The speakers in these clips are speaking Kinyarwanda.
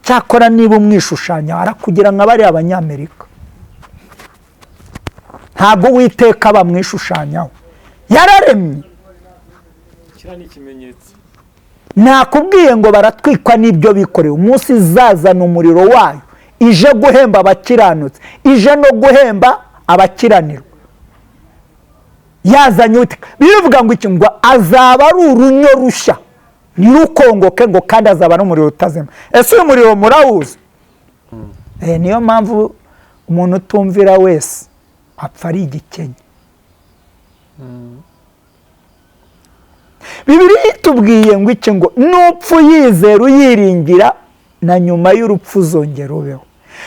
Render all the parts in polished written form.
cyakora niba umwishushanya arakugira nka bari abanyamerika ntabwo witeka bamwishushanyaho yararemye kira ni ikimenyetso nakubwiye ngo baratwikwa n'ibyo bikoreye umunsi izazana umuriro wayo ije guhemba abakiranutse ije no guhemba abakiranirwa yazanye ute bivuga ngo iki ngo azaba ari urunyo rushya ntirukongoke ngo kandi azaba n'umuriro utazima ese uyu muriro murawuzi niyo mpamvu umuntu utumvira wese apfa ari igikenye Bibiliya itubwiye ngo iki ngo nupfu yizera uyiringira na nyuma y'urupfu uzongera ubeho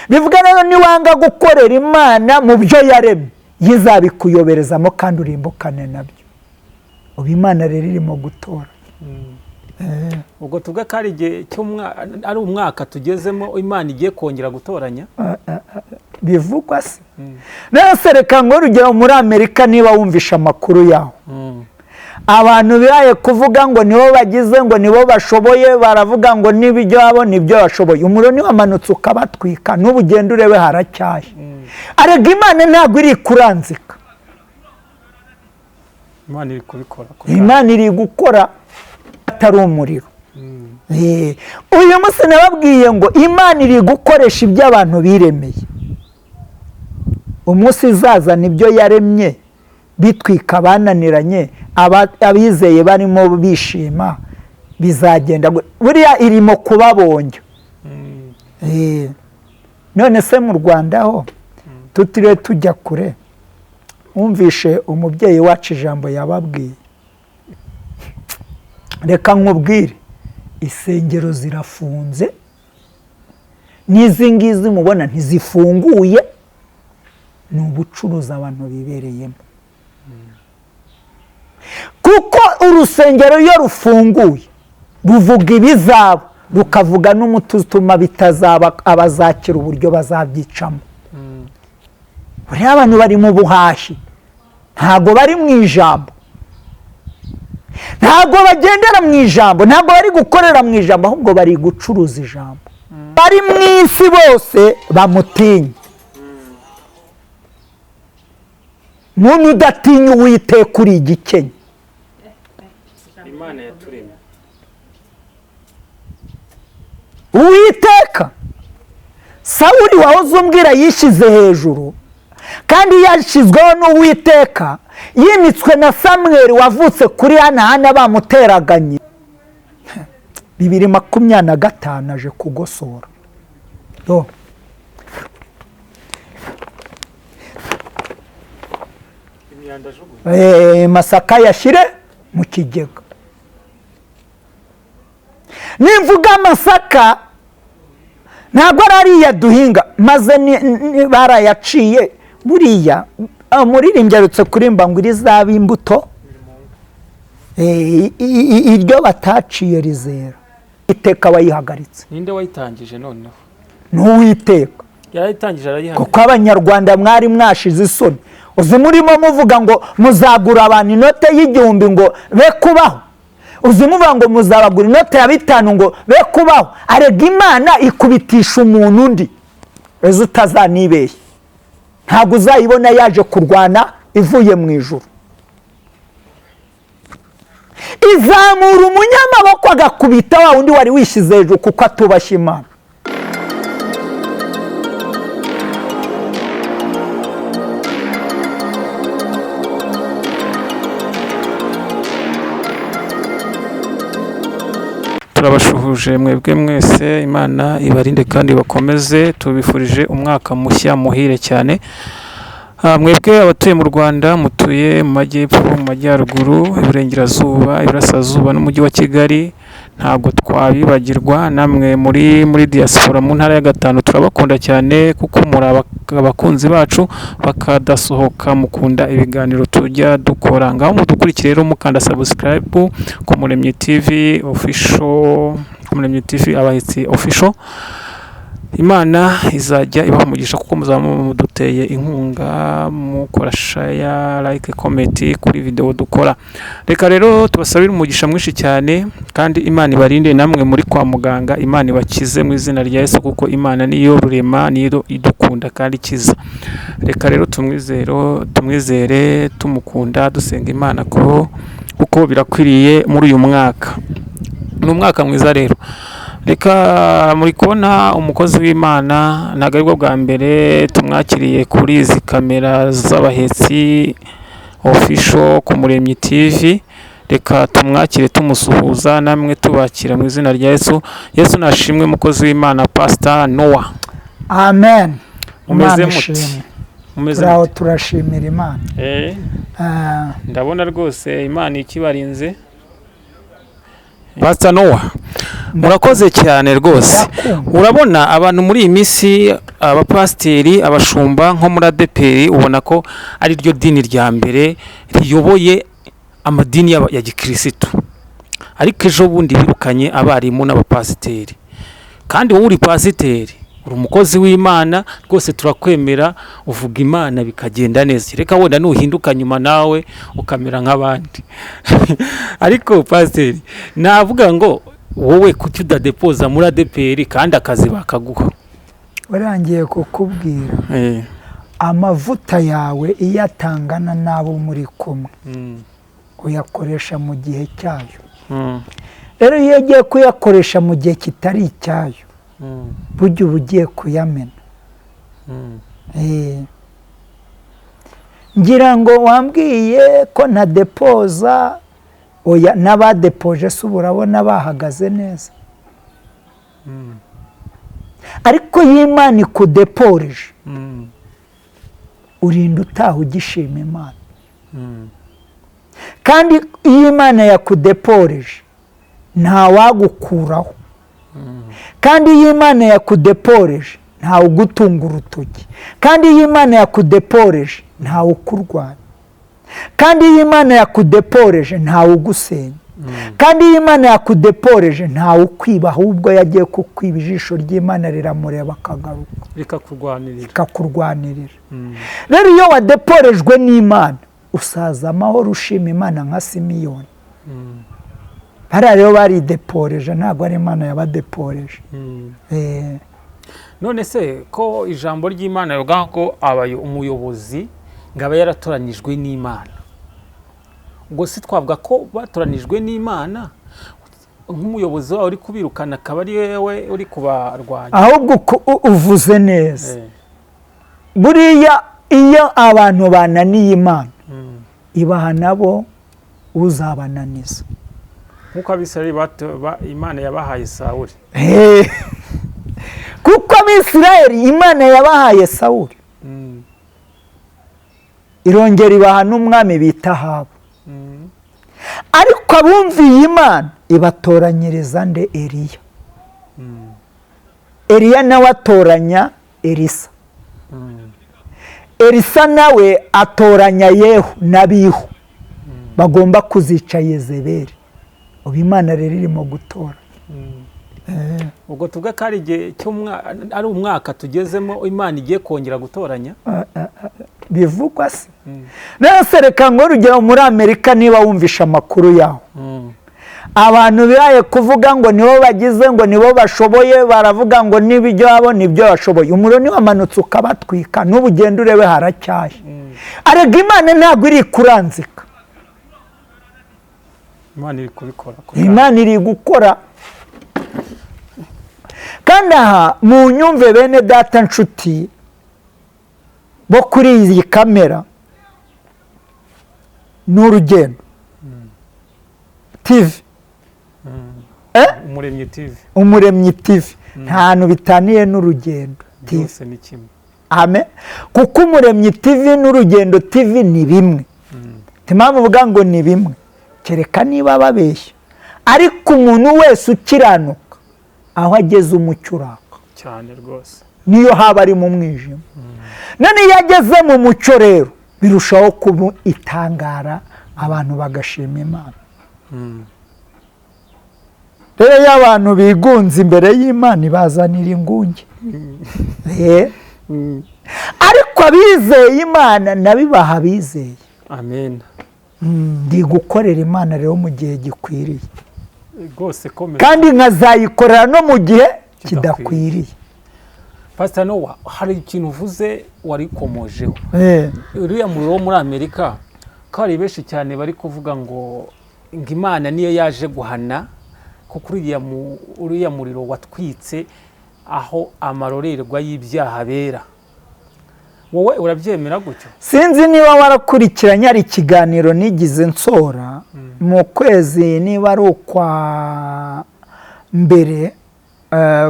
bivuga rero niwanga gukorera Imana mu byo yaremye yizabikuyoberezamo kandi urimbukane nabyo ubu Imana rero irimo gutora ubwo tuvuga ko ari igihe ari umwaka tugezemo Imana igiye kongera gutoranya bivugwa se nase reka ngo urugero muri Amerika niba wumvisha amakuru yaho abantu biraye kuvuga ngo nibo bagize ngo nibo bashoboye baravuga ngo nibyo abo nibyo bashoboye umuro ni wamanutse ukabatwika n'ubugenda urebe haracyaye arega Imana ntabwo iri kuranzika Imana iri kubikora Imana iri gukora atari umuriro uyu munsi nababwiye ngo Imana iri gukoresha ibyo abantu biremeye umunsi izazana ibyo yaremye bitwika bananiranye abizeye barimo bishima bizagenda buriya irimo kubabonja none se mu Rwanda ho tutire tujya kure umvishe umubyeyi wacu ijambo yababwiye reka nkubwire isengero zirafunze n'izi ngizi mubona ntizifunguye ni ubucuruzi abantu bibereyemo kuko urusengero iyo rufunguye ruvuga ibizaba rukavuga n'umuti utuma bitazaba abazakira uburyo bazabyicamo buriya abantu bari mu buhashi ntabwo bari mu ijambo ntabwo bagendera mu ijambo ntabwo bari gukorera mu ijambo ahubwo bari gucuruza ijambo bari mu isi bose bamutinya muntu udatinya Uwiteka uri igikenye Imana yaturemye Uwiteka Sawuli wahoze umbwira yishyize hejuru kandi yashyizweho n'Uwiteka yimitswe na Samweli wavutse kuri Hana bamuteraganye 2025 aje kugosora Masaka yashyire mu kigega nimvuga amasaka ntabwo ariya duhinga maze barayaciye buriya muririmbyarutse kurimba ngo irizaba imbuto iryo bataciye rizera iteka bayihagaritse ninde wayitangije noneho n'Uwiteka yarayitangije arayihagarika kuko abanyarwanda mwari mwashize isoni uzi murimo muvuga ngo muzagura abantu inote y'igihumbi ngo be kubaho uzi muvuga ngo muzabagura inote ya 5 ngo be kubaho arega Imana ikubitisha umuntu undi ezo utazanibeshye ntabwo uzayibona yaje kurwana ivuye mu ijuru izamura umunyamaboko agakubita wa undi wari wishize hejuru kuko atubashye Imana turabashuhuje mwebwe mwese Imana ibarinde kandi bakomeze tubifurije umwaka mushya muhire cyane mwebwe abatuye mu Rwanda mutuye mu majyepfo mu majyaruguru iburengerazuba iburasirazuba n'umujyi wa Kigali ntabwo twabibagirwa namwe muri diaspora mu ntara ya Gatanu turabakunda cyane kuko muri abakunzi bacu bakadasohoka mukunda ibiganiro tujya dukora ngaho mudukurikire rero mukanda subscribe ku Muremyi TV official Muremyi TV abahitsi official imana izajya ibaha umugisha kuko muzaba muduteye inkunga mukora share like comment kuri video dukora. Reka rero tubasabire umugisha mwinshi cyane kandi imana ibarinde namwe muri kwa muganga, imana ibakize mu izina rya Yesu kuko imana niyo rurema, niyo idukunda kandi ikiza. Reka rero tumwizere tumukunda dusenga imana kuko birakwiriye muri uyu mwaka. Ni umwaka mwiza rero. Reka muri kubona umukozi w'Imana ntabwo aribwo bwa mbere tumwakiriye kuri izi kamera z'abahetsi official ku Muremyi TV. Reka tumwakire tumusuhuza namwe tubakira mu izina rya Yesu. Yesu nashimwe mukozi w'Imana Pastor Noah. Amen. Umeze muti? Uraho turashimira Imana. Ndabona rwose Imana ikibarinze. Pastor Noah, murakoze cyane rwose. Urabona abantu muri iyi minsi abapasteri, abashumba nko muri ADEPR ubona ko ari ryo dini rya mbere riyoboye amadini ya gikristo. Ariko ejo bundi birukanye abarimu n'abapasteri. Kandi wowe uri pasteri, uri umukozi w'Imana rwose turakwemera, uvuga Imana bikagenda neza. Reka wenda nuhinduka nyuma nawe ukamera nk'abandi. Ariko pasteri navuga ngo wowe kuki udadepoza muri ADEPR kandi akazi bakaguha? Warangiye kukubwira amavuta yawe iyo atangana n'abo muri kumwe uyakoresha mu gihe cyayo. Rero iyo ugiye kuyakoresha mu gihe kitari icyayo burya uba ugiye kuyamena. Ngira ngo wambwiye ko ntadepoza, oya n'abadepoje se ubu urabona bahagaze neza. Ariko iyo Imana ikudeporeje urinda utaha ugishima Imana. Kandi iyo Imana yakudeporeje nta wagukuraho. Kandi iyo Imana yakudeporeje ntawe ugutunga urutoki. Kandi iyo Imana yakudeporeje ntawe ukurwanya. Kandi iyo Imana yakudeporeje ntawe ugusenya. Kandi iyo Imana yakudeporeje ntawe ukwiba, ahubwo yagiye kukwiba ijisho ry'Imana riramureba akagaruka rikakurwanirira. Rero iyo wadeporejwe n'Imana usaza amahoro ushima Imana nka Simiyoni. Hariya rero barideporeje, ntabwo ari Imana yabadeporeje. None se ko ijambo ry'Imana rivuga ko abaye umuyobozi ngaba yaratoranyijwe n'Imana, ubwo si twavuga ko batoranijwe n'Imana nk'umuyobozi wawe uri kubirukana akaba ari wewe uri kubarwanya? Ahubwo uvuze neza. Buriya iyo abantu bananiye Imana ibaha nabo uzabananiza. Nkuko Abisirayeli Imana yabahaye Sawuli. Kuko Abisirayeli Imana yabahaye Sawuli irongera ibaha n'umwami bita Ahabu. Ariko abumviye Imana ibatoranyiriza nde? Eliya. Eliya nawe atoranya Elisa. Elisa nawe atoranya Yehu n'Abihu bagomba kuzica Yezebeli. Ubu Imana rero irimo gutora. Ubwo tuvuga ko ari umwaka tugezemo Imana igiye kongera gutoranya? Bivugwa se. Nase reka ngo urugero muri Amerika niba wumvisha amakuru yaho. Abantu biraye kuvuga ngo nibo bagize, ngo nibo bashoboye, baravuga ngo n'ibyo abo nibyo bashoboye. Umuriro ni wamanutse ukabatwika, n'ubugenda urebe haracyaye. Arega Imana ntabwo iri kuranzika. Imana iri kubikora. Imana iri gukora. Kandi aha mu nyumve bene data nshuti bo kuri iyi kamera n'urugendo TV. Umuremyi TV nta hantu bitaniye n'urugendo TV. Amen. Kuko Umuremyi TV n'urugendo TV ni bimwe. Timpamvu uvuga ngo ni bimwe, kereka niba babeshya. Ariko umuntu wese ukiranuka aho ageze umucyo uraka cyane rwose, niyo haba ari mu mwijima. None iyo ageze mu mucyo rero birushaho kuba itangara, abantu bagashima Imana. rero iyo abantu bigunze imbere y'Imana ibazanira ingunge. Ariko abizeye Imana nabibaha bizeye. amen. Ndi gukorera Imana rero mu gihe gikwiriye Rwose komeza. kandi nkazayikorera no mu gihe kidakwiriye. Pastor Noah, hari ikintu uvuze wari komojeho. Uriya muriro wo muri Amerika ko ari benshi cyane bari kuvuga ngo Imana niyo yaje guhana kuko uriya muriro watwitse aho amarorerwa y'ibyaha bera. Wowe urabyemera gutyo? Sinzi niba warakurikiranye ari ikiganiro nigize nsora mu kwezi niba ari ukwa mbere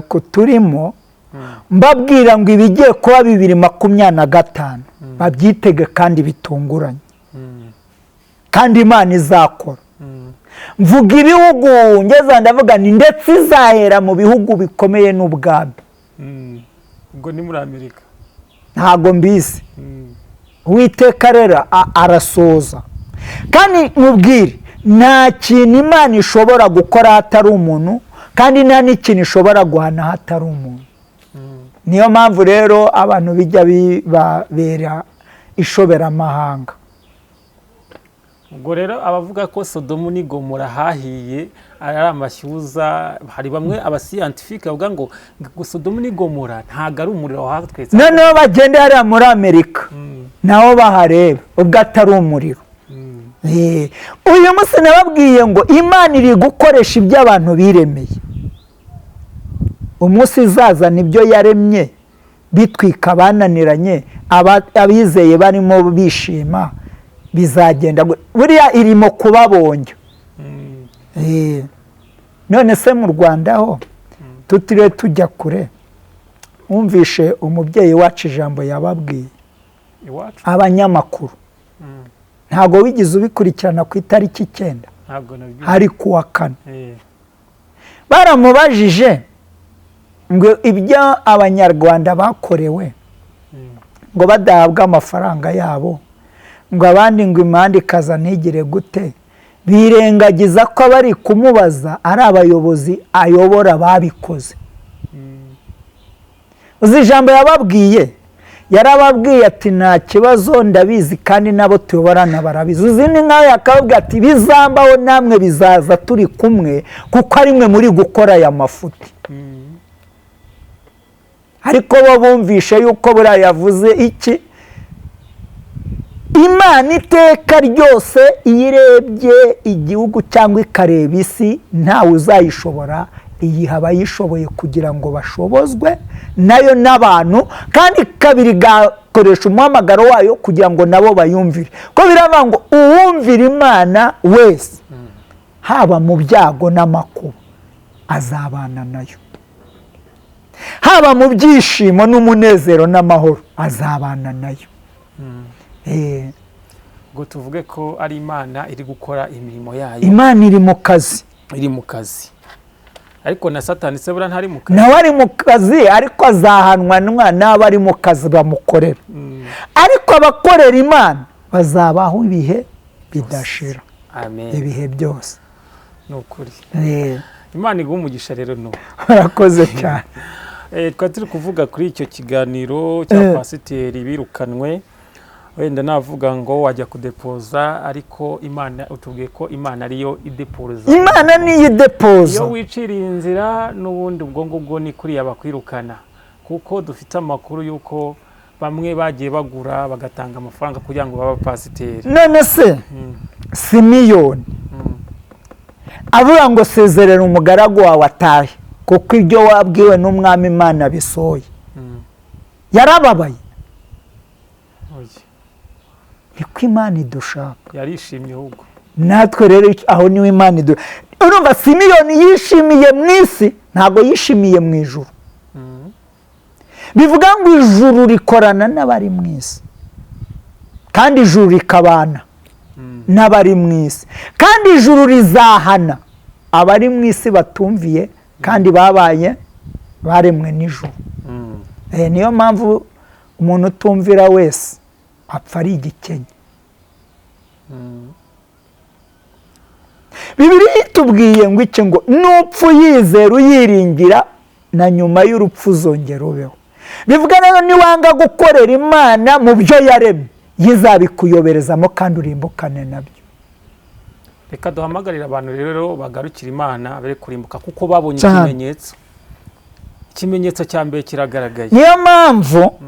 kuturimo mbabwira ngo ibigiye kuba 2025 babyitege kandi bitunguranye kandi Imana izakora. Mvuga ibihugu ngeza ndavuga ni ndetse izahera mu bihugu bikomeye n'ubwami. Ubwo ni muri Amerika ntago mbizi. Uwiteka rero arasoza kandi mubwire nta kintu Imana ishobora gukora hatari umuntu kandi nta n'ikintu ishobora guhana hatari umuntu. Niyo mpamvu rero abantu bijya bibabera ishobera amahanga. Ubwo rero abavuga ko Sodomu ni Gomora hahiye ari amashyuza, hari bamwe abasiyantifike bavuga ngo Sodomu ni Gomora ntago ari umuriro wahatwetse. Noneho bagende hariya muri Amerika naho bahareba ubwo atari umuriro. Uyu munsi nababwiye ngo Imana iri gukoresha ibyo abantu biremeye. Umunsi izaza nibyo yaremye bitwika bananiranye abizeye barimo bishima bizagenda buriya irimo kubabonja. None se mu Rwanda ho tutire tujya kure umvishe umubyeyi wacu ijambo yababwiye abanyamakuru ntago wigize ubikurikirana ku itariki 9 hari kuwa 4 baramubajije ngo ibyo abanyarwanda bakorewe ngo badahabwa amafaranga yabo ngo abandi ngo imanda ikaza ntigire gute birengagiza ko bari kumubaza ari abayobozi ayobora babikoze. Uzi ijambo yababwiye yarababwiye ati nta kibazo ndabizi kandi nabo tuyoborana barabizi. Uzi ni nkaho yakababwiye ati bizambaho namwe bizaza turi kumwe kuko ari mwe muri gukora aya mafuti. Ariko bo bumvishe yuko buriya yavuze iki Imana iteka ryose iyirebye igihugu cyangwa ikareba isi ntawe uzayishobora iyiha abayishoboye kugira ngo bashobozwe nayo n'abantu kandi kabiri gakoresha umuhamagaro wayo kugira ngo nabo bayumvire ko biravuga ngo uwumvira Imana wese haba mu byago n'amakuba azabana nayo, haba mu byishimo n'umunezero n'amahoro azabana nayo. Ngo tuvuge ko ari Imana iri gukora imirimo yayo. Imana iri mu kazi. Iri mu kazi. Ariko na Satani se bura ntari mu kazi. Nawe ari mu kazi ariko azahanwa n'abari mu kazi bamukorera. Ariko abakorera Imana bazabaho ibihe bidashira. Amen. Ibihe byose. Nukuri. Imana iguha umugisha rero no. Barakoze cyane. Twari turi kuvuga kuri icyo kiganiro cya pasiteri birukanwe. Wenda navuga ngo wajya kudepoza ariko Imana utubwiye ko Imana ariyo idepoza. Imana niyo idepoza. Iyo wiciriye inzira n'ubundi ubwo ni kuri yabakwirukana kuko dufite amakuru yuko bamwe bagiye bagura bagatanga amafaranga kugira ngo baba pasiteri. None se Simiyoni avuga ngo sezerera umugaragu wawe atahe kuko ibyo wabwiwe n'umwami Imana bisoye. Yarababaye. Niko Imana idushaka. Yarishimye ahubwo. Natwe rero aho niwe Imana urumva Simiyoni yishimiye mu isi ntago yishimiye mu ijuru. Bivuga ngo ijuru rikorana n'abari mu isi kandi ijuru rikabana n'abari mu isi kandi ijuru rizahana abari mu isi batumviye kandi babaye baremwe n'ijuru. Niyo mpamvu umuntu utumvira wese apfa ari igikenye. Bibiliya itubwiye ngo iki, ngo nupfa uyizera uyiringira na nyuma y'urupfu uzongera ubeho. Bivuga rero niwanga gukorera Imana mu byo yaremye, yizabikuyoberezamo kandi urimbukane nabyo. Reka duhamagarira abantu rero bagarukira Imana bere kurimbuka kuko babonye ikimenyetso. Ikimenyetso cya mbere kiragaragaye. Niyo mpamvu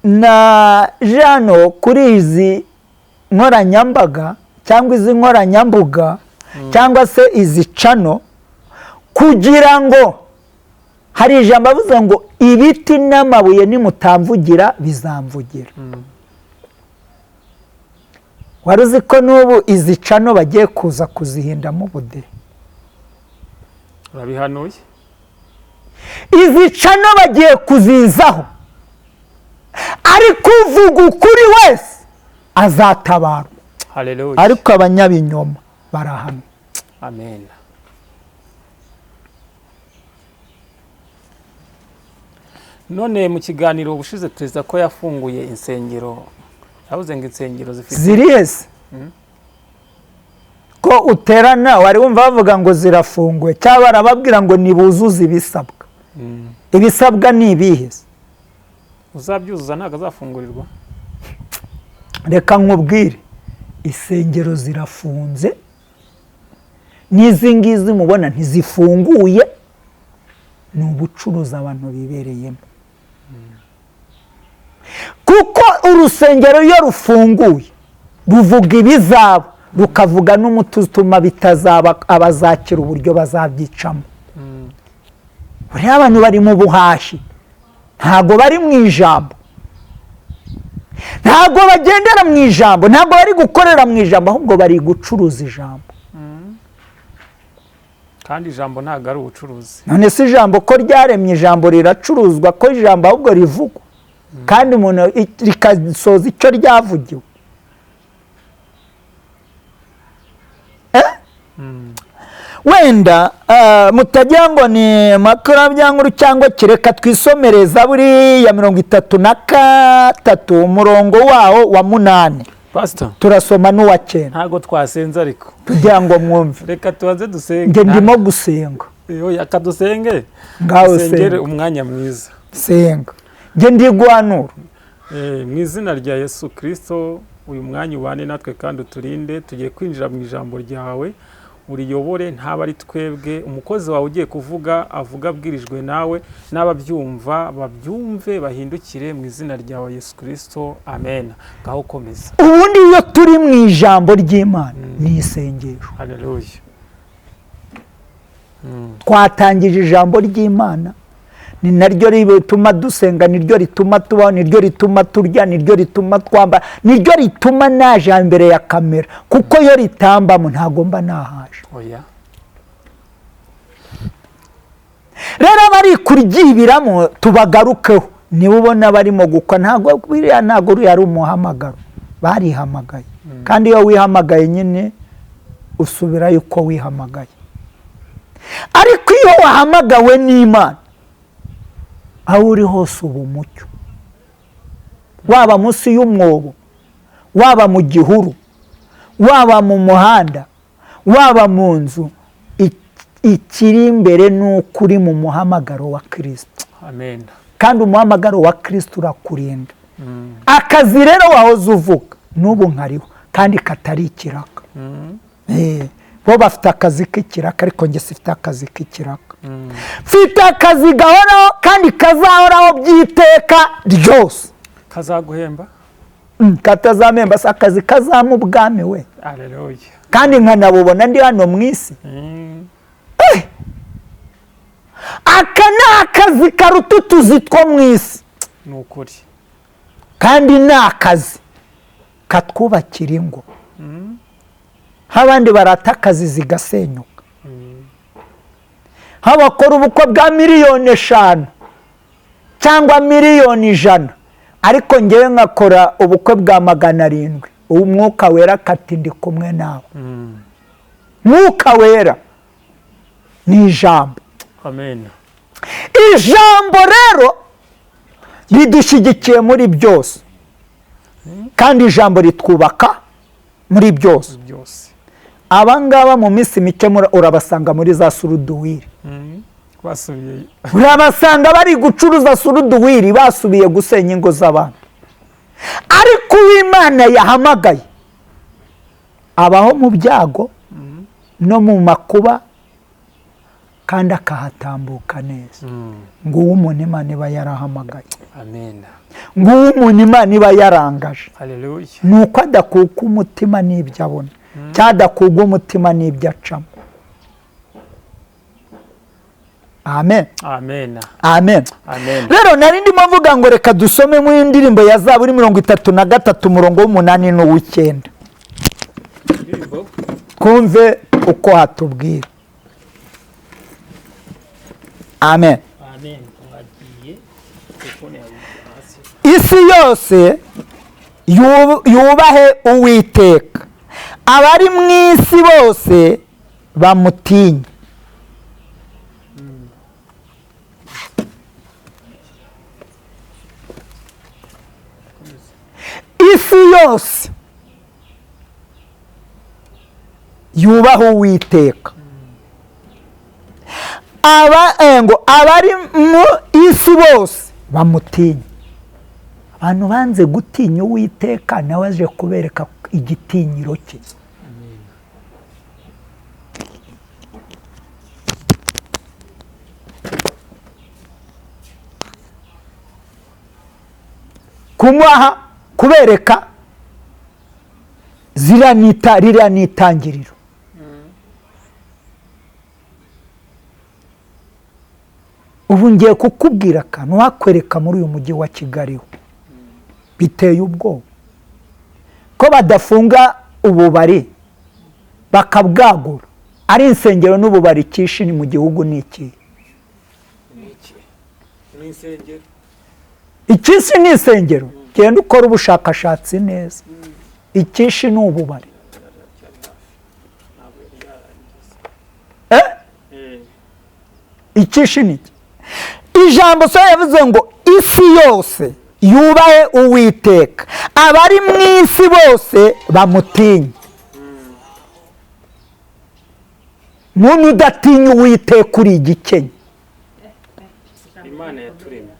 na jano kuri izi nkoranyambaga cyangwa izi nkoranyambuga cyangwa se izi cano, kugira ngo hari ijambo avuze ngo ibiti n'amabuye nimutamvugira bizamvugira. Wari uzi ko n'ubu izi cano bagiye kuza kuzihindamo ubudehe? Urabihanuye? Izi cano bagiye kuzizaho, ariko uvuga ukuri wese azatabarwa. Haleluya. Ariko abanyabinyoma barahamwe. Amen. None mu kiganiro ubushize Perezida ko yafunguye insengero, yavuze ngo insengero zifite ziriyese ko uterana wari wumva bavuga ngo zirafunguye, cyangwa barababwira ngo nibuzuze ibisabwa. Ibisabwa ni ibihe? Uzabyuzuza ntabwo azafungurirwa. Reka nkubwire, insengero zirafunze, n'izi ngizi mubona ntizifunguye, ni ubucuruzi abantu bibereyemo. Kuko urusengero iyo rufunguye ruvuga ibizaba, rukavuga n'umuti utuma bitazaba, abazakira uburyo bazabyicamo. Buriya abantu bari mu buhashi, ntabwo bari mu ijambo, ntabwo bagendera mu ijambo, ntabwo bari gukorera mu ijambo, ahubwo bari gucuruza ijambo. Kandi ijambo ntabwo ari ubucuruzi. None se ijambo ko ryaremye, ijambo riracuruzwa, ko ijambo ahubwo rivugwa kandi umuntu rikasoza icyo ryavugiwe. Wenda mutagira ngo ni makurabyankuru cyangwa kireka twisomere Zaburi ya 33 umurongo wawo wa 8. Pastor, turasoma n'uwa 9. Ntago twasenze ariko kugira ngo mwumve. Reka tubanze dusenge. Nge ndimo gusenga. Oya kadusenge. Ngaho sengere umwanya mwiza. Senga. Nge ndigwanura. Mu izina rya Yesu Kristo, uyu mwanya ubane natwe kandi uturinde, tugiye kwinjira mu ijambo ryawe, uriyobore ntaba ari twebwe. Umukozi wawe ugiye kuvuga avuga abwirijwe nawe, n'ababyumva babyumve bahindukire mu izina ryawe Yesu Kristo. Amen. Gaho komeza. Ubundi iyo turi mu ijambo ry'Imana ni isengesho. Haleluya. Twatangije ijambo ry'Imana, ni naryo rituma dusenga, niryo rituma tubaho, niryo rituma turya, niryo rituma twambara, niryo rituma naje imbere ya kamera, kuko yo ritambamo ntago mba nahaje. Oya. Rero bari kuryibiramo tubagarukeho, niba ubona barimo gukwa, ntago biriya ntago yari umuhamagaro, barihamagaye. Kandi iyo wihamagaye nyine usubirayo uko wihamagaye. Ariko iyo wahamagawe n'Imana, aho uri hose uba umucyo, waba munsi y'umwobo, waba mu gihuru, waba mu muhanda, waba mu nzu, ikiri imbere n'uko uri mu muhamagaro wa Kristo. Amen. Kandi umuhamagaro wa Kristo urakurinda. Akazi rero wahoze uvuga n'ubu nkariho kandi katari ikiraka. Bo bafite akazi k'ikiraka, ariko njye sifite akazi k'ikiraka. Mfite akazi gahoraho kandi kazahoraho by'iteka ryose. Kazaguhemba? Katazamemba, si akazi kazamu ubwami we. Haleluya. Kandi nkanabubona ndi hano mu isi. Aka ni akazi karuta utuzi two mu isi. Ni ukuri. Kandi ni akazi katwubakira ingo. Habandi barata akazi zigasenyuka. Habakora ubukwe bwa 5,000,000 cyangwa 1,100,000, ariko ngewe nkakora ubukwe bwa 700. Umwuka wera kati ndi kumwe nawe. Mwuka wera ni ijambo. Amen. Ijambo rero ridushyigikiye muri byose, kandi ijambo ritwubaka muri byose. abangaba mu minsi mike urabasanga muri za suruduwiri, basubiye urabasanga bari gucuruza suruduwiri, basubiye gusenya ingo z'abantu. Ariko uw'Imana yahamagaye abaho mu byago no mu makuba kandi akahatambuka neza. Nguwo umuntu Imana iba yarahamagaye. amen. Nguwo umuntu Imana iba yarangaje. Haleluya. Nuko adakuka umutima n'ibyo abona, cyangwa adakuka umutima n'ibyo acamo. Amen. Amen. Amen. Amen. Rero nari ndimo mvuga ngo reka dusome mu indirimbo ya Zaburi 33 umurongo w'8 n'uw'9. Twumve uko hatubwira. Amen. Amen. Isi yose yubahe Uwiteka, abari mu isi bose bamutinye. Isi yose yubahe Uwiteka, abari mu isi bose bamutinye. Abantu banze gutinya Uwiteka, nawe aje kubereka igitinyiro cye. Kumuha kubereka ririya ni itangiriro. Ubu ngiye kukubwira akantu wakwereka muri uyu mujyi wa Kigali biteye ubwoba ko badafunga ububari bakabwagura. Ari insengero n'ububari kishi ni mu gihugu ni iki? Ikisi ni insengero. Genda ukora ubushakashatsi neza. Ikishi ni ububari. Ikishi ni iki? Ijambo so yavuze ngo isi yose yubahe Uwiteka, abari mu isi bose bamutinye. Muntu udatinya Uwiteka uri igikenya. Imana yaturemye.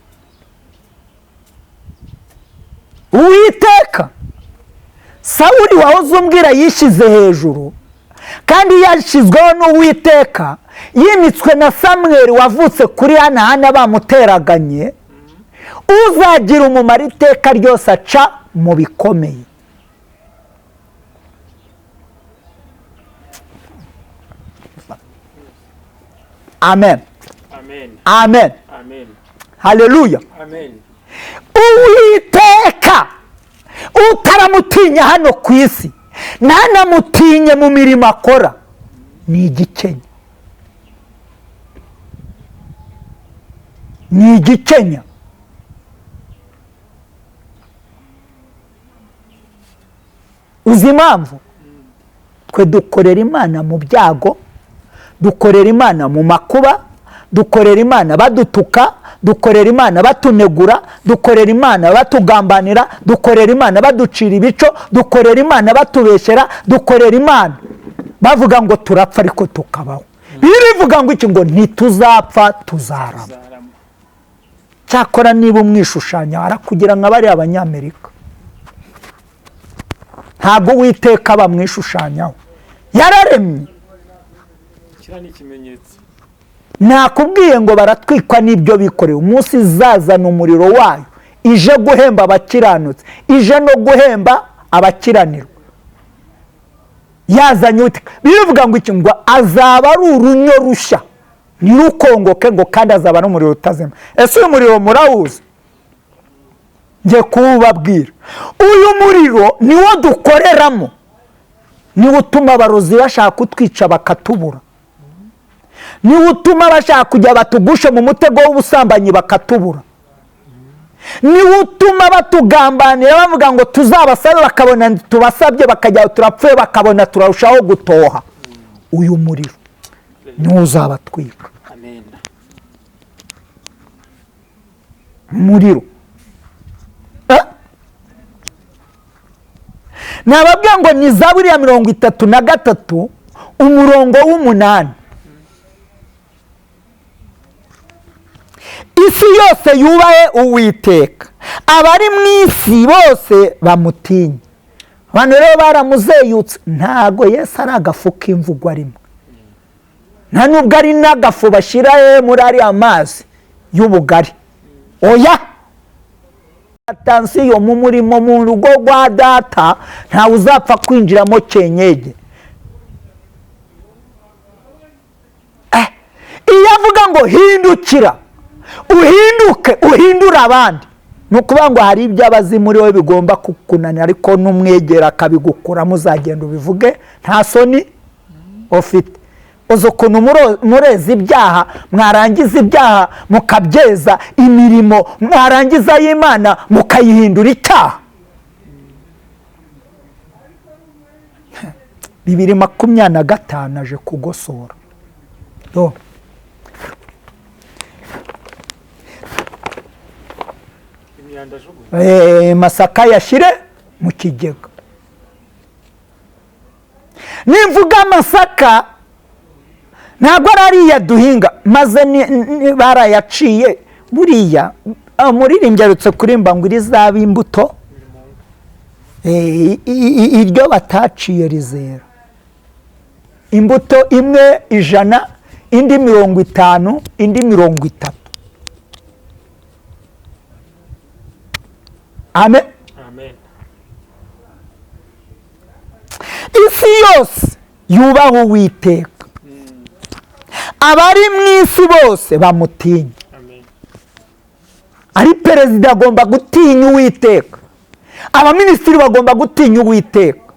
Uwiteka Sawuli wahoze umbwira yishyize hejuru, kandi yashyizweho n'Uwiteka, yimitswe na Samweli wavutse kuri Hana bamuteraganye. Uzagira umumaro iteka ryose aca mu bikomeye. Amen. Amen. Amen. Amen. Haleluya. Amen. Uwiteka utaramutinya hano ku isi, ntanamutinye mu mirimo akora, ni igikenya. Ni igikenya. Uzi impamvu? Twe dukorera Imana mu byago, dukorera Imana mu makuba, dukorera Imana badutuka, dukorera Imana batunegura, dukorera Imana batugambanira, dukorera Imana baducira ibico, dukorera Imana batubeshyera, dukorera Imana bavuga ngo turapfa ariko tukabaho. Bivuga ngo iki? Ngo ntituzapfa tuzarama. Cyakora niba umwishushanya arakugira nka bari Abanyamerika. Ntabwo Uwiteka bamwishushanyaho, yararemye. Kira ni ikimenyetso. Nakubwiye ngo baratwikwa n'ibyo bikoreye. Umunsi izazana umuriro wayo, ije guhemba abakiranutse, ije no guhemba abakiranirwa. Yazanye Uwiteka. Bivuga ngo iki? Ngo azaba ari urunyo rushya, ntirukongoke ngo kandi azaba ari umuriro utazima. Ese uyu muriro murawuzi? Ngiye kuwubabwira. Uyu muriro niwo dukoreramo, niwo utuma abarozi bashaka kutwica bakatubura, niwo utuma bashaka kujya batugushe mu mutego w'ubusambanyi bakatubura, niwo utuma batugambanira bavuga ngo tuzabasabe bakabona tubasabye bakajya turapfuye bakabona turarushaho gutoha. Uyu muriro niwo uzabatwika. Amen. Muriro. Nababwira ngo ni Zaburi ya 33 umurongo w'8. isi yose yubahe Uwiteka, abari mu isi bose bamutinye. Abantu rero baramuzeyutse. Ntago Yesu ari agafu k'imvugo arimo, nta nubwo ari n'agafu bashyira muri ariya mazi y'ubugari. Oya, atansiyo mu murimo mu rugo rwa data ntawe uzapfa kwinjiramo cyenyege. Iyo avuga ngo hindukira uhinduke uhindura abandi, ni ukuvuga ngo hari ibyo abazi muri wowe bigomba kukunanira, ariko n'umwegera akabigukuramo uzagenda ubivuge nta soni ufite. uzi ukuntu mureza ibyaha, mwarangiza ibyaha mukabyeza imirimo, mwarangiza y'Imana mukayihindura icyaha. 2025 aje kugosora. Masaka yashyire mu kigega. Nimvuga amasaka ntabwo ariya duhinga maze barayaciye. Buriya umuririmbyi arutse kurimba ngo irizaba imbuto iryo bataciye rizera. Imbuto imwe 100, indi 50, indi 30. Amen. Amen. Isi yose yubaha Uwiteka, abari mu isi bose bamutinye. Amen. Ari perezida agomba gutinya Uwiteka, abaminisitiri bagomba gutinya Uwiteka,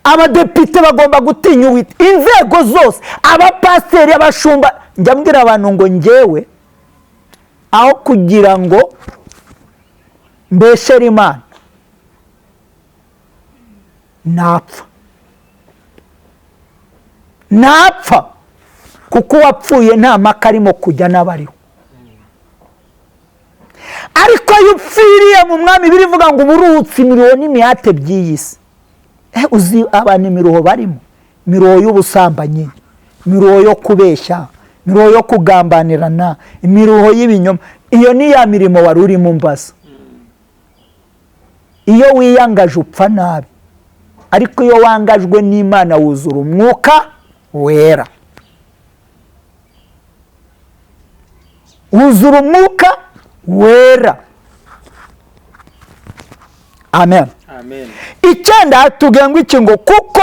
abadepite bagomba gutinya Uwiteka, inzego zose, abapasiteri, abashumba. Njya mbwira abantu ngo njyewe aho kugira ngo mbeshere Imana napfa, kuko wapfuye nta maka arimo kujya n'abariho. Ariko iyo upfiriye mu mwami birivuga ngo uburuhutse imiruho n'imihate by'iyi si. Uzi abantu imiruho barimo, imiruho y'ubusambanyi, imiruho yo kubeshya, imiruho yo kugambanirana, imiruho y'ibinyoma. Iyo ni ya mirimo wari urimo mbaza. Iyo wiyangaje upfa nabi, ariko iyo wangajwe n'Imana wuzura umwuka wera. Wuzura umwuka wera. Amen. Amen. Icyenda tugengwa iki ngo kuko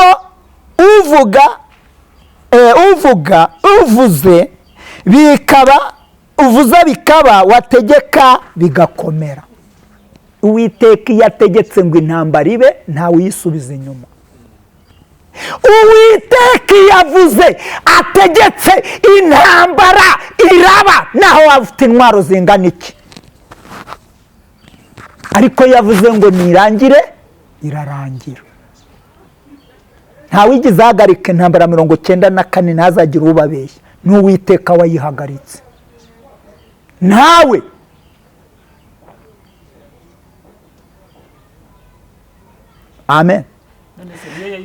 uvuze bikaba, uvuze bikaba, wategeka bigakomera. Uwiteka iyo ategetse ngo intambara ibe ntawe uyisubiza inyuma. Uwiteka iyo avuze ategetse intambara iraba, naho wafite intwaro zingana iki. Ariko iyo avuze ngo nirangire irarangira. Ntawigeze ahagarika intambara 94 ntazagira ubabeshya. Ni Uwiteka wayihagaritse. Nawe amen.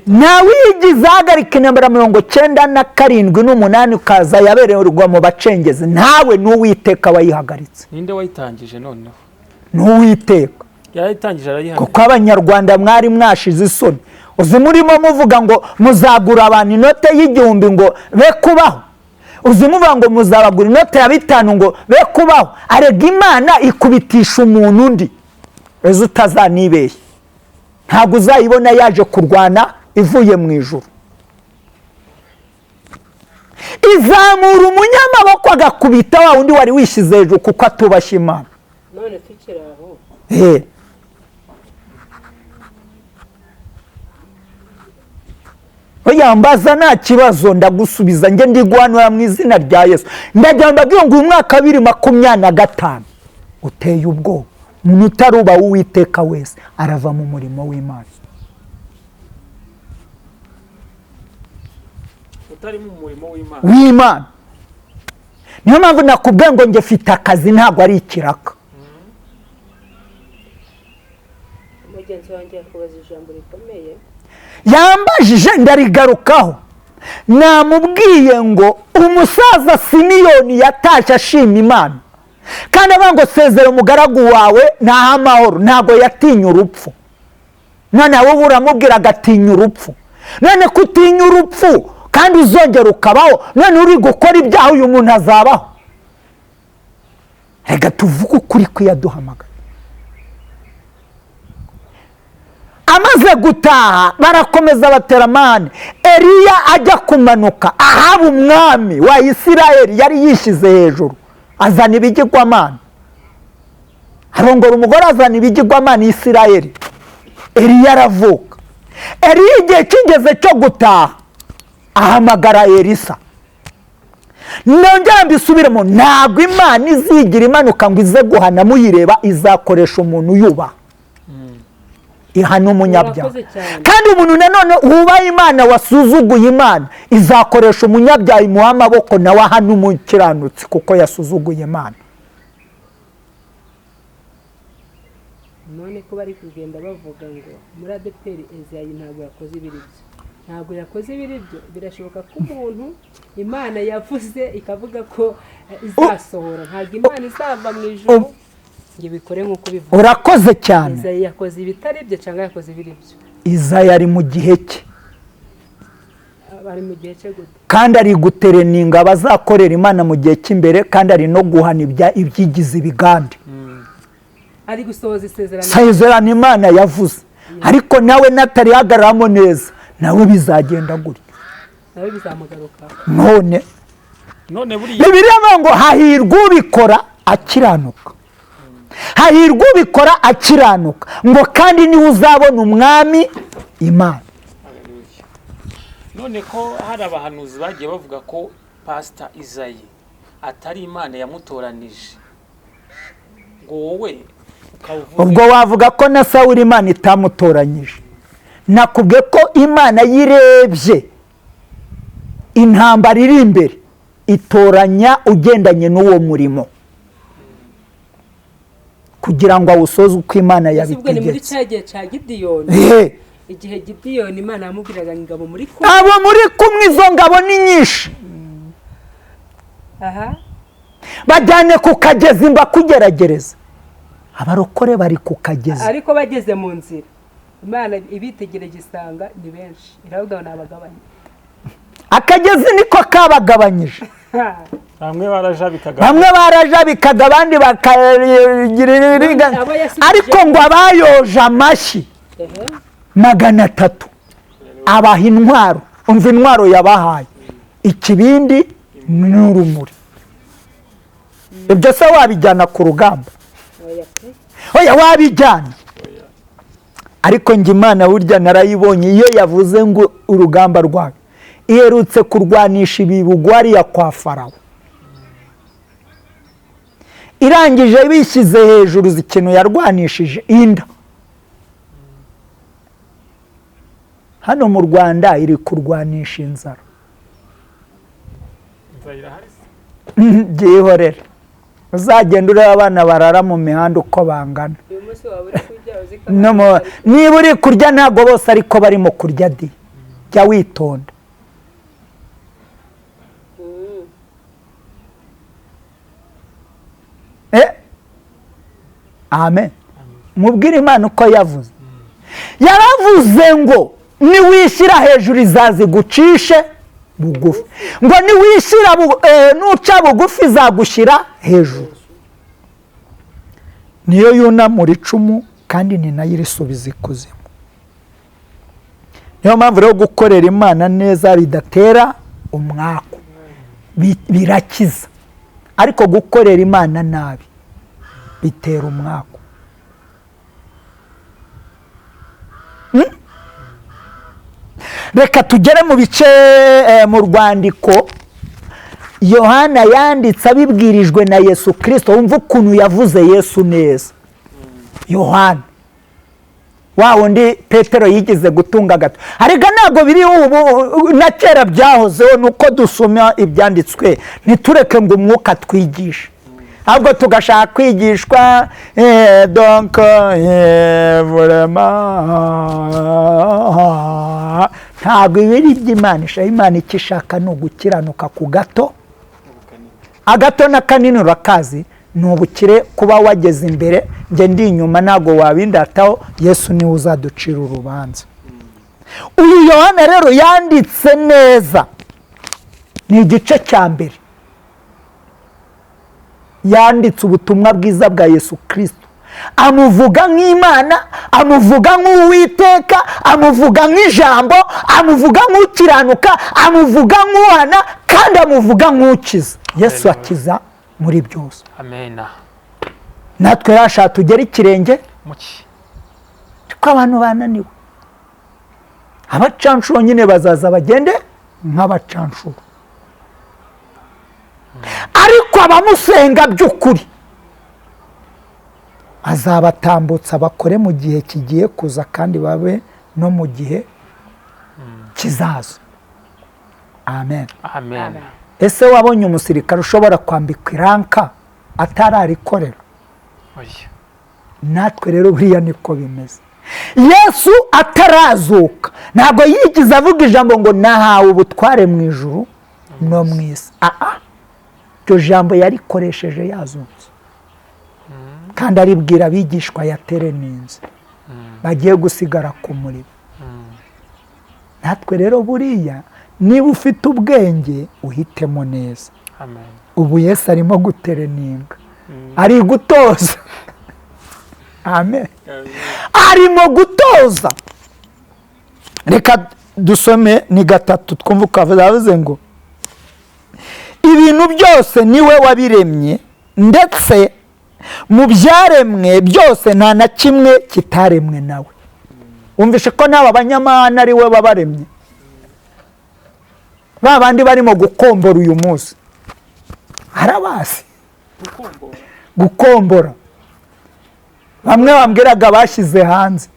Nawe yigize ahagarika intambara 97 n'umunani ukaza yabererwa mu bacengezi. Nawe ni Uwiteka wayihagaritse. Ninde wayitangije noneho? Ni Uwiteka. Yarayitangije arayihagarika. Kuko abanyarwanda mwari mwashize isoni. Uzi murimo muvuga ngo muzagura abantu inote y'igihumbi ngo be kubaho. Uzi muvuga ngo muzabagura inote ya 5 ngo be kubaho. Arega Imana ikubitisha umuntu undi. Ezo utazanibeshya. Ntabwo uzayibona yaje kurwana ivuye mu ijuru. Izamura umunyamaboko agakubita wa undi wari wishize hejuru kuko atubashye Imana. None tukiri aho. Oya mbaza nta kibazo ndagusubiza, nge ndigwanura mu izina rya Yesu. Ndagira mbabwira ngo uyu mwaka 2025 uteye ubwoba. Umuntu utaruba Uwiteka wese arava mu murimo w'Imana. Utari mu murimo w'Imana. Niyo mpamvu nakubwiye ngo nge mfite akazi, ntabwo ari ikiraka. Mugenzi wanjye yakubaza ijambo rikomeye. yambajije ndarigarukaho, namubwiye ngo umusaza Simiyoni yatashye ashima Imana kandi avuga ngo sezera umugaragu wawe ntaha amahoro, ntabwo yatinya urupfu. none wowe uramubwira agatinya urupfu, none kutinya urupfu kandi uzongera ukabaho, none uri gukora ibyaha uyu muntu azabaho? reka tuvuge ukuri kwiyaduhamagaye. amaze gutaha barakomeza batera amande. Eliya ajya kumanuka, Ahabu umwami wa Isirayeli yari yishyize hejuru, azana ibigirwamana, arongora umugore azana ibigirwamana Isirayeli. Eliya aravuka. Eliya igihe kigeze cyo gutaha ahamagara Elisa. nongera mbisubiremo, ntabwo Imana izigira imanuka ngo ize guhana muyireba, izakoresha umuntu yubaha, ihana umunyabyaha. kandi umuntu nanone wubaha Imana wasuzuguye Imana, izakoresha umunyabyaha imuha amaboko nawe ahana umukiranutsi kuko yasuzuguye Imana. none ko bari kugenda bavuga ngo muri ADEPR Ezayi ntabwo yakoze ibiribyo, ntabwo yakoze ibiribyo. Birashoboka ko umuntu Imana yavuze ikavuga ko izasohora, ntabwo Imana izava mu ijuru ngo ibikore nk'uko bivuga. urakoze cyane. Ezayi yakoze ibitari byo cyangwa yakoze ibiribyo? Izayi ari mu gihe cye, bari mu gihe cye gute? kandi ari gutereninga abazakorera Imana mu gihe cy'imbere, kandi ari no guhana ibyigize ibigande. ari gusohoza isezerano Imana yavuze, ariko nawe natarihagararamo neza nawe bizagenda gutya, nawe bizamugaruka. none buriya Bibiliya ngo hahirwa ubikora akiranuka, hahirwa ubikora akiranuka, ngo kandi niwe uzabona umwami Imana. none ko hari abahanuzi bagiye bavuga ko Pastor Izayi atari Imana yamutoranije, ngo wowe ubwo wavuga ko na Sawuli Imana itamutoranyije. nakubwiye ko Imana yirebye intambara iri imbere, itoranya ugendanye n'uwo murimo kugira ngo awusoze uko Imana yabitegetse. ni muri cya gihe cya Gideyoni, igihe Gideyoni Imana yamubwiraga ingabo muri kumwe, abo muri kumwe, izo ngabo ni nyinshi. bajyane ku kagezi mbakugeragereza. abarokore bari ku kagezi, ariko bageze mu nzira Imana ibitegereje isanga ni benshi, iravuga ngo nabagabanye. akagezi niko kabagabanyije. bamwe barajabikaga abandi bakagira, ariko ngo abayoje amashyi 300 abaha intwaro. umva intwaro yabahaye, ikibindi n'urumuri. ibyo se wabijyana ku rugamba? oya, wabijyana. ariko njye Imana burya narayibonye, iyo yavuze ngo urugamba rwawe, iherutse kurwanisha ibibugwariya kwa Farawo, irangije bishyize hejuru ikintu yarwanishije inda. hano mu Rwanda iri kurwanisha inzara. byihorere, uzagenda ureba abana barara mu mihanda uko bangana. niba uri kurya ntabwo bose ariko barimo kurya, jya witonda. amen. mubwire Imana uko yavuze. yaravuze ngo niwishyira hejuru izazigucishe bugufi, ngo niwishyira nuca bugufi izagushyira hejuru. niyo yunamura icumu kandi ni nayo irisubiza ikuzimu. niyo mpamvu rero gukorera Imana neza bidatera umwaku, birakiza. ariko gukorera Imana nabi bitera umwaku. reka tugere mu bice mu rwandiko Yohana yanditse abibwirijwe na Yesu Kristo. wumva ukuntu yavuze Yesu neza. Yohana wa wundi Petero yigeze gutunga gato, ariko ntabwo biri ubu, na kera byahozeho, nuko dusoma ibyanditswe ntitureke ngo umwuka twigishe. ahubwo tugashaka kwigishwa donc vraiment ntabwo ibiri by'Imana Imana icyo ishaka ni ugukiranuka ku gato agato na kanini urakazi ni ubukire kuba wageze imbere njye ndi inyuma ntabwo wabindataho Yesu niwe uzaducira urubanza uyu Yohana rero yanditse neza ni igice cya mbere yanditse ubutumwa bwiza bwa Yesu Kristo amuvuga nk'Imana amuvuga nk'Uwiteka amuvuga nk'ijambo amuvuga nk'ukiranuka amuvuga nk'uhana kandi amuvuga nk'ukiza Yesu akiza muri byose amen natwe rasha tugera ikirenge muki ko abantu bananiwe abacanshuro nyine bazaza bagende nk'abacanshuro ariko abamusenga by'ukuri azabatambutsa bakore mu gihe kigiye kuza kandi babe no mu gihe kizaza amen amen ese wabonye umusirikare ushobora kwambikwa iranka atararikorera oya natwe rero buriya niko bimeze Yesu atarazuka ntabwo yigize avuga ijambo ngo nahawe ubutware mu ijuru no mu isi iryo jambo yarikoresheje yazutse kandi aribwira abigishwa yatereninze bagiye gusigara ku muriro natwe rero buriya niba ufite ubwenge uhitemo neza ubu Yesu arimo gutereninga ari gutoza amen arimo gutoza reka dusome ni gatatu twumva ukavuze ngo ibintu byose niwe wabiremye ndetse mu byaremwe byose nta na kimwe kitaremwe nawe wumvishe ko n'aba banyamahanga ari we babaremye ba bandi barimo gukombora uyu munsi arabazi gukombora bamwe bambwiraga bashyize hanze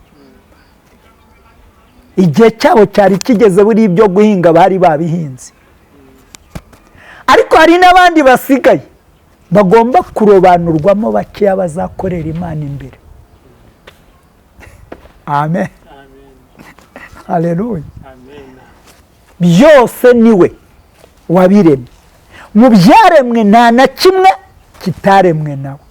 igihe cyabo cyari kigeze buri ibyo guhinga bari babihinze ariko hari n'abandi basigaye bagomba kurobanurwamo bakeya bazakorera Imana imbere amen haleluya byose niwe wabiremye mu byaremwe nta na kimwe kitaremwe nawe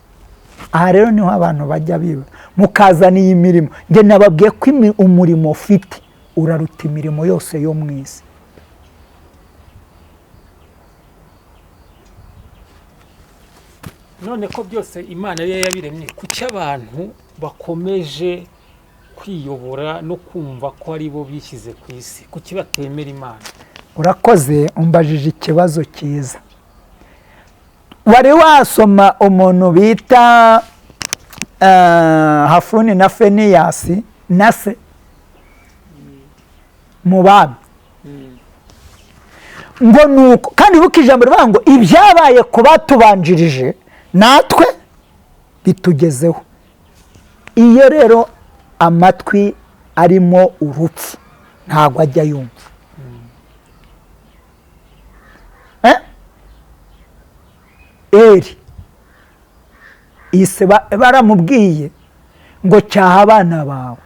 aha rero niho abantu bajya biba mukazana iyi mirimo njye nababwiye ko umurimo ufite uraruta imirimo yose yo mu isi none ko byose Imana yari yabiremye kuki abantu bakomeje kwiyobora no kumva ko ari bo bishyize ku isi kuki batemera Imana urakoze umbajije ikibazo cyiza wari wasoma umuntu bita Hafuni na Feniyasi na se mu bami ngo nuko kandi buka ijambo rivuga ngo ibyabaye ku batubanjirije natwe bitugezeho iyo rero amatwi arimo urupfu ntabwo ajya yumva eri ise baramubwiye ngo cyaha abana bawe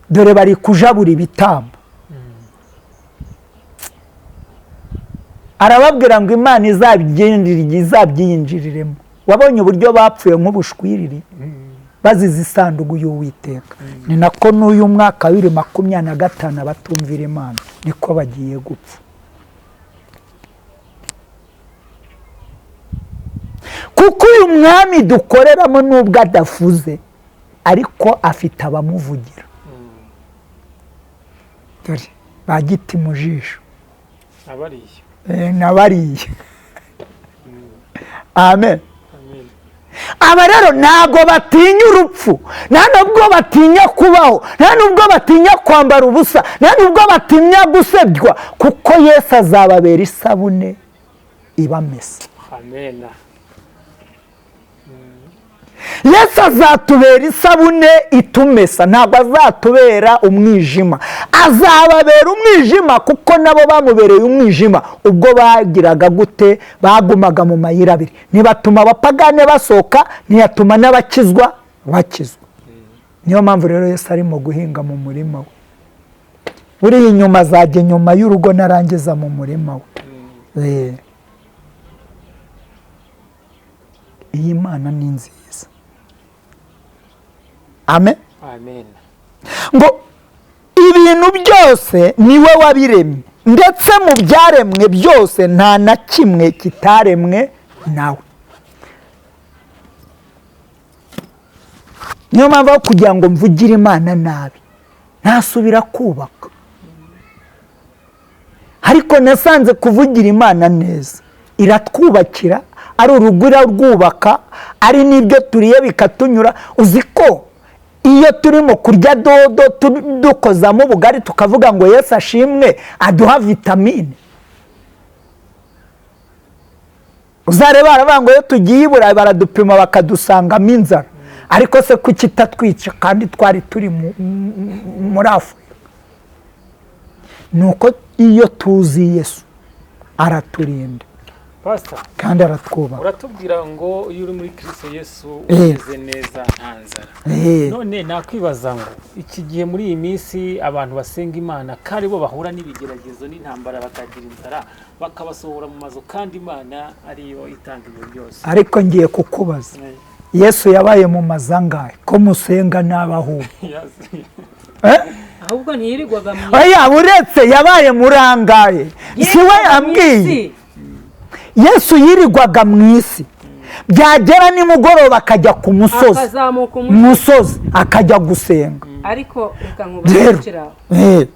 dore bari kujabura ibitambo arababwira ngo Imana izabyinjiriremo wabonye uburyo bapfuye nk'ubushwiriri bazize isanduku y'Uwiteka ni nako n'uyu mwaka 2025 batumvira Imana niko bagiye gupfa kuko uyu mwami dukoreramo nubwo adafuze ariko afite abamuvugira dore bagiti mu jisho nabariye amen aba rero ntabwo batinya urupfu nta nubwo batinya kubaho nta nubwo batinya kwambara ubusa nta nubwo batinya gusebywa kuko Yesu azababera isabune ibamesa Yesu azatubera isabune itumesa, ntabwo azatubera umwijima. Azababera umwijima kuko nabo bamubereye umwijima ubwo bagiraga gute, bagumaga mu mayira abiri. Ntibatuma abapagane basohoka, ntiyatuma n'abakizwa bakizwa. Niyo mpamvu rero Yesu arimo guhinga mu murima we. Buriya inyuma azajya inyuma y'urugo narangiza mu murima we. Iyi Mana ni nziza. Amen. Amen. Ngo ibintu byose niwe wabiremye, ndetse mu byaremwe byose nta na kimwe kitaremwe nawe. Niyo mpamvu kugira ngo mvugire Imana nabi ntasubira kubaka. Ariko nasanze kuvugira Imana neza iratwubakira, ari urugo irarwubaka, ari n'ibyo turiye bikatunyura. Uzi ko iyo turimo kurya dodo dukozamo ubugari tukavuga ngo Yesu ashimwe aduha vitamine. Uzareba baravuga ngo iyo tugiye i Burayi baradupima bakadusangamo inzara, ariko se kuki itatwica kandi twari turi muri Afurika? Nuko iyo tuzi Yesu araturinda Pastor, kandi aratwubaha. uratubwira ngo iyo uri muri Kristo Yesu umeze neza nta nzara. None nakwibaza ngo iki gihe muri iyi minsi abantu basenga Imana kandi bo bahura n'ibigeragezo n'intambara bakagira inzara bakabasohora mu mazu kandi Imana ariyo itanga ibyo byose. Ariko ngiye kukubaza, Yesu yabaye mu mazangahe ko musenga n'abahu? ahubwo ntiyirirwaga mu Oya, uretse yabaye murangaye. Si we ambwiye. Yesu yirirwaga mu isi, byagera nimugoroba akajya ku musozi, akazamuka umusozi akajya gusenga. ariko reka nkubakiraho, Eh,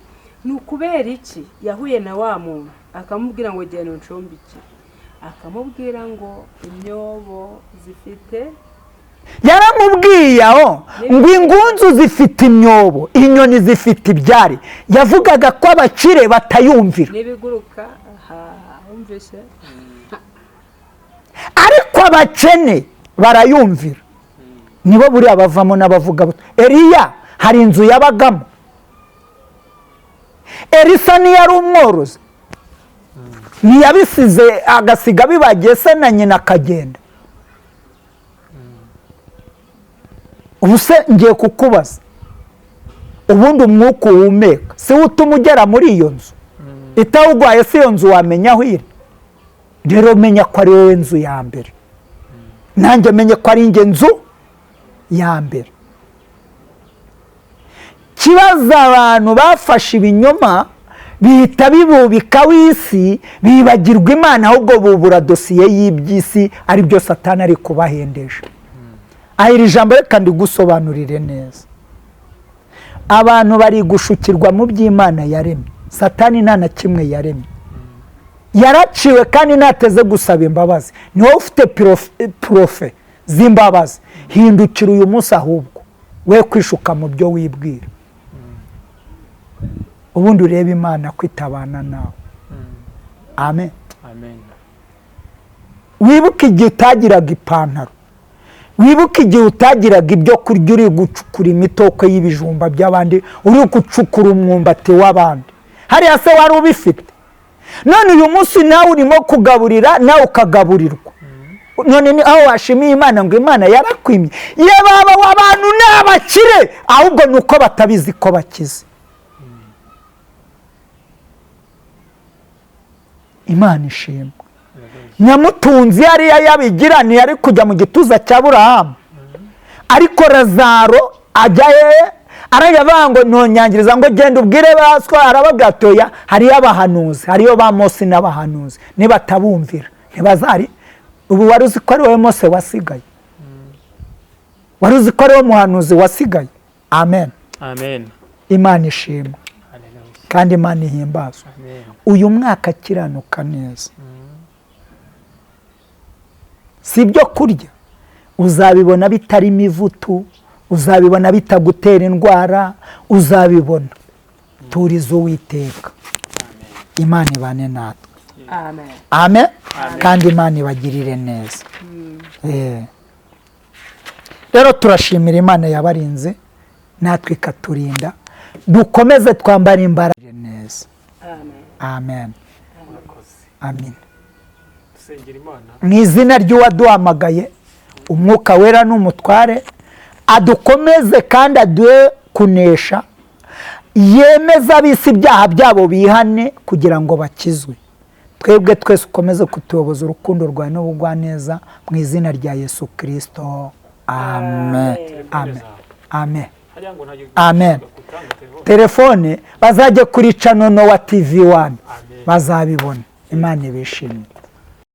ni ukubera iki yahuye na wa muntu akamubwira ngo genda uncumbikire, akamubwira ngo imyobo zifite, yaramubwiye aho ngo ingunzu zifite imyobo, inyoni zifite ibyari. Yavugaga ko abakire batayumvira, n'ibiguruka. Wumvise? ariko abakene barayumvira. Nibo buriya bavamo n'abavuga buti. Eliya hari inzu yabagamo. Elisa ntiyari umworozi, ntiyabisize agasiga bibagiye se na nyina akagenda. Ubu se ngiye kukubaza, ubundi umwuka uhumeka si wo utuma ugera muri iyo nzu? Itawugwaye si iyo nzu wamenya aho iri? Rero menya ko ari wowe nzu ya mbere, nanjye menye ko ari njye nzu ya mbere. Kibaza abantu bafashe ibinyoma bihita bibubika w'isi, bibagirwa Imana, ahubwo bubura dosiye y'iby'isi, ari byo Satani ari kubahendesha. Iri jambo reka ndigusobanurire neza. Abantu bari gushukirwa mu by'Imana yaremye. Satani nta na kimwe yaremye, yaraciwe kandi nateze gusaba imbabazi. Ni wowe ufite profe z'imbabazi. Hindukira uyu munsi ahubwo we kwishuka mu byo wibwira, ubundi urebe Imana kwitabana nawe. Amen. Amen. Wibuke igihe utagiraga ipantaro, wibuke igihe utagiraga ibyo kurya, uri gucukura imitoko y'ibijumba by'abandi, uri gucukura umwumbati w'abandi. Hariya se wari ubifite? None uyu munsi nawe urimo kugaburira, nawe ukagaburirwa. None ni aho washimiye Imana ngo Imana yarakwimye? Ye baba w'abantu n'abakire, ahubwo nuko batabizi ko bakize. Imana ishimwe. Nyamutunzi yariya yabigira, ntiyari kujya mu gituza cya Aburahamu. Ariko Lazaro ajya he? Aravuga ngo nonyangiriza ngo genda ubwire baswa. Arabagatoya, hariyo abahanuzi, hariyo ba Mose n'abahanuzi. Nibatabumvira ntibazari. Ubu wari uzi ko ari wowe Mose wasigaye? Wari uzi ko ari wowe muhanuzi wasigaye? Amen. Amen. Imana ishimwe kandi Imana ihimbazwe. Uyu mwaka kiranuka neza, si ibyo kurya uzabibona bitarimo ivutu, uzabibona bitagutera indwara, uzabibona. Turiza Uwiteka. Imana ibane natwe. Amen. Amen. Kandi Imana ibagirire neza. rero turashimira Imana yabarinze natwe ikaturinda, dukomeze twambara imbaraga neza. Amen. Amen. Mu izina ry'uwaduhamagaye, Umwuka Wera n'Umutware, adukomeze kandi aduhe kunesha, yemeza ab'isi ibyaha byabo bihane kugira ngo bakizwe. Twebwe twese ukomeze kutuyoboza urukundo rwawe n'ubugwaneza mu izina rya Yesu Kristo. Amen. Amen. Amen. Amen. Telefone bazajye kuri Channel wa TV1 bazabibona. Imana ibishimye.